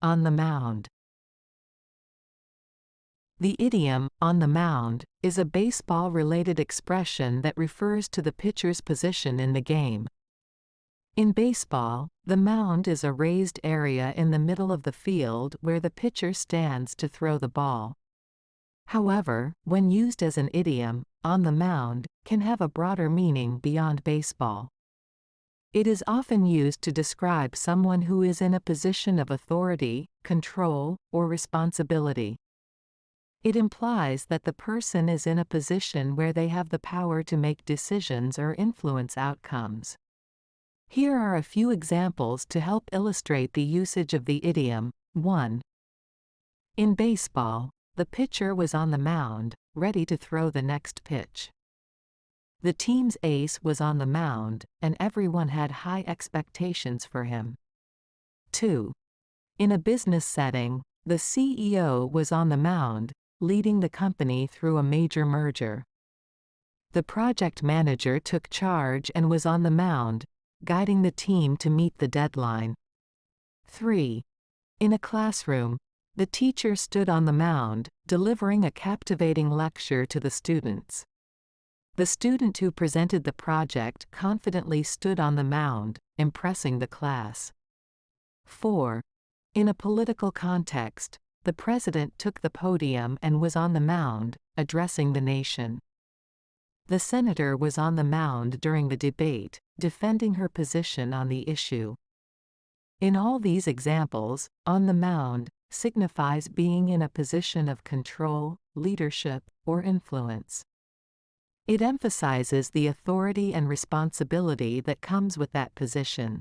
on the mound. The idiom, on the mound, is a baseball-related expression that refers to the pitcher's position in the game. In baseball, the mound is a raised area in the middle of the field where the pitcher stands to throw the ball. However, when used as an idiom, on the mound can have a broader meaning beyond baseball. It is often used to describe someone who is in a position of authority, control, or responsibility. It implies that the person is in a position where they have the power to make decisions or influence outcomes. Here are a few examples to help illustrate the usage of the idiom. 1. In baseball, the pitcher was on the mound, ready to throw the next pitch. The team's ace was on the mound, and everyone had high expectations for him. 2. In a business setting, the CEO was on the mound, leading the company through a major merger. The project manager took charge and was on the mound, guiding the team to meet the deadline. 3. In a classroom, the teacher stood on the mound, delivering a captivating lecture to the students. The student who presented the project confidently stood on the mound, impressing the class. 4. In a political context, the president took the podium and was on the mound, addressing the nation. The senator was on the mound during the debate, defending her position on the issue. In all these examples, on the mound signifies being in a position of control, leadership, or influence. It emphasizes the authority and responsibility that comes with that position.